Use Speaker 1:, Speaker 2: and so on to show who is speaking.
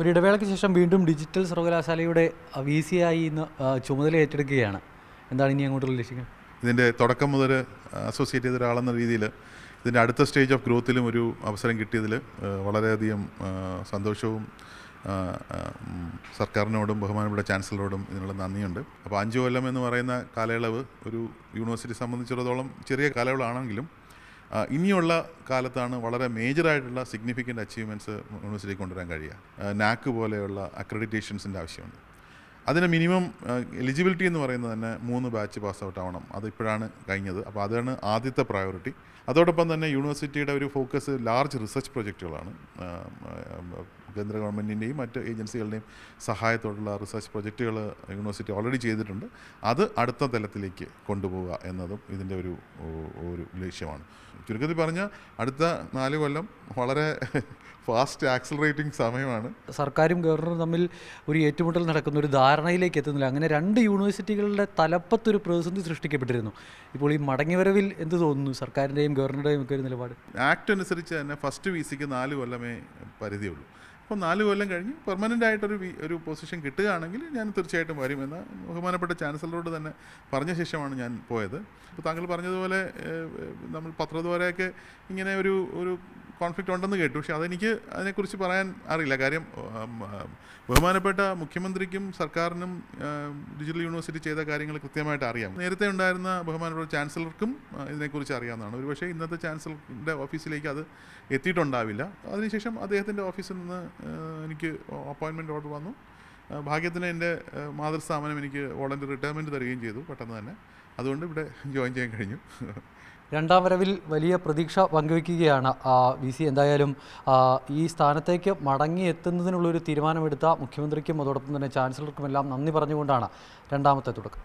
Speaker 1: ഒരു ഇടവേളയ്ക്ക് ശേഷം വീണ്ടും ഡിജിറ്റൽ സർവകലാശാലയുടെ VC ആയി ഇന്ന് ചുമതല ഏറ്റെടുക്കുകയാണ്. എന്താണ് ഇനി അങ്ങോട്ടുള്ള ലക്ഷ്യം?
Speaker 2: ഇതിൻ്റെ തുടക്കം മുതൽ അസോസിയേറ്റ് ചെയ്ത ഒരാളെന്ന രീതിയിൽ ഇതിൻ്റെ അടുത്ത സ്റ്റേജ് ഓഫ് ഗ്രോത്തിലും ഒരു അവസരം കിട്ടിയതിൽ വളരെയധികം സന്തോഷവും സർക്കാരിനോടും ബഹുമാനപ്പെട്ട ചാൻസലറോടും ഇതിനുള്ള നന്ദിയുണ്ട്. അപ്പോൾ 5 കൊല്ലം എന്ന് പറയുന്ന കാലയളവ് ഒരു യൂണിവേഴ്സിറ്റി സംബന്ധിച്ചിടത്തോളം ചെറിയ കാലയളവാണെങ്കിലും ഇനിയുള്ള കാലത്താണ് വളരെ മേജറായിട്ടുള്ള സിഗ്നിഫിക്കൻ്റ് അച്ചീവ്മെൻറ്റ്സ് യൂണിവേഴ്സിറ്റി കൊണ്ടുവരാൻ കഴിയുക. നാക്ക് പോലെയുള്ള അക്രഡിറ്റേഷൻസിൻ്റെ ആവശ്യമുണ്ട്. അതിന് മിനിമം എലിജിബിലിറ്റി എന്ന് പറയുന്നത് തന്നെ 3 ബാച്ച് പാസ് ഔട്ട് ആവണം. അതിപ്പോഴാണ് കഴിഞ്ഞത്. അപ്പോൾ അതാണ് ആദ്യത്തെ പ്രയോറിറ്റി. അതോടൊപ്പം തന്നെ യൂണിവേഴ്സിറ്റിയുടെ ഒരു ഫോക്കസ് ലാർജ് റിസർച്ച് പ്രൊജക്റ്റുകളാണ്. കേന്ദ്ര ഗവൺമെൻറ്റിൻ്റെയും മറ്റ് ഏജൻസികളുടെയും സഹായത്തോടുള്ള റിസർച്ച് പ്രൊജക്റ്റുകൾ യൂണിവേഴ്സിറ്റി ഓൾറെഡി ചെയ്തിട്ടുണ്ട്. അത് അടുത്ത തലത്തിലേക്ക് കൊണ്ടുപോവുക എന്നതും ഇതിൻ്റെ ഒരു ലക്ഷ്യമാണ്. ചുരുക്കത്തിൽ പറഞ്ഞാൽ അടുത്ത 4 കൊല്ലം വളരെ ഫാസ്റ്റ് ആക്സിലറേറ്റിംഗ് സമയമാണ്.
Speaker 1: സർക്കാരും ഗവർണറും തമ്മിൽ ഒരു ഏറ്റുമുട്ടൽ നടക്കുന്ന ഒരു ധാരണയിലേക്ക് എത്തുന്നില്ല. അങ്ങനെ 2 യൂണിവേഴ്സിറ്റികളുടെ തലപ്പത്തൊരു പ്രതിസന്ധി സൃഷ്ടിക്കപ്പെട്ടിരുന്നു. ഇപ്പോൾ ഈ മടങ്ങിവരവിൽ എന്ത് തോന്നുന്നു? സർക്കാരിൻ്റെയും ഗവർണറുടെയും ഒക്കെ ഒരു നിലപാട്.
Speaker 2: ആക്ട് അനുസരിച്ച് തന്നെ ഫസ്റ്റ് VCക്ക് 4 കൊല്ലമേ പരിധിയുള്ളൂ. അപ്പോൾ 4 കൊല്ലം കഴിഞ്ഞ് പെർമനൻ്റ് ആയിട്ടൊരു പൊസിഷൻ കിട്ടുകയാണെങ്കിൽ ഞാൻ തീർച്ചയായിട്ടും വരുമെന്ന് ബഹുമാനപ്പെട്ട ചാൻസലറോട് തന്നെ പറഞ്ഞ ശേഷമാണ് ഞാൻ പോയത്. ഇപ്പോൾ താങ്കൾ പറഞ്ഞതുപോലെ നമ്മൾ പത്രദ്വാരയൊക്കെ ഇങ്ങനെ ഒരു കോൺഫ്ലിക്റ്റ് ഉണ്ടെന്ന് കേട്ടു. പക്ഷേ അതിനെക്കുറിച്ച് പറയാൻ അറിയില്ല. കാര്യം ബഹുമാനപ്പെട്ട മുഖ്യമന്ത്രിക്കും സർക്കാരിനും ഡിജിറ്റൽ യൂണിവേഴ്സിറ്റി ചെയ്ത കാര്യങ്ങൾ കൃത്യമായിട്ട് അറിയാം. നേരത്തെ ഉണ്ടായിരുന്ന ബഹുമാനപ്പെട്ട ചാൻസലർക്കും ഇതിനെക്കുറിച്ച് അറിയാവുന്നതാണ്. ഒരുപക്ഷേ ഇന്നത്തെ ചാൻസലറിൻ്റെ ഓഫീസിലേക്ക് അത് എത്തിയിട്ടുണ്ടാവില്ല. അതിനുശേഷം അദ്ദേഹത്തിൻ്റെ ഓഫീസിൽ നിന്ന് എനിക്ക് അപ്പോയിൻമെൻറ്റ് ഓർഡർ വന്നു. ഭാഗ്യത്തിന് എൻ്റെ മാതൃസ്ഥാപനം എനിക്ക് വോളണ്ടറി റിട്ടയർമെൻറ്റ് തരികയും ചെയ്തു പെട്ടെന്ന് തന്നെ. അതുകൊണ്ട് ഇവിടെ ജോയിൻ ചെയ്യാൻ കഴിഞ്ഞു.
Speaker 1: 2ാം വരവിൽ വലിയ പ്രതീക്ഷ പങ്കുവയ്ക്കുകയാണ് VC. എന്തായാലും ഈ സ്ഥാനത്തേക്ക് മടങ്ങി എത്തുന്നതിനുള്ളൊരു തീരുമാനമെടുത്ത മുഖ്യമന്ത്രിക്കും അതോടൊപ്പം തന്നെ ചാൻസലർക്കുമെല്ലാം നന്ദി പറഞ്ഞുകൊണ്ടാണ് 2ാമത്തെ തുടക്കം.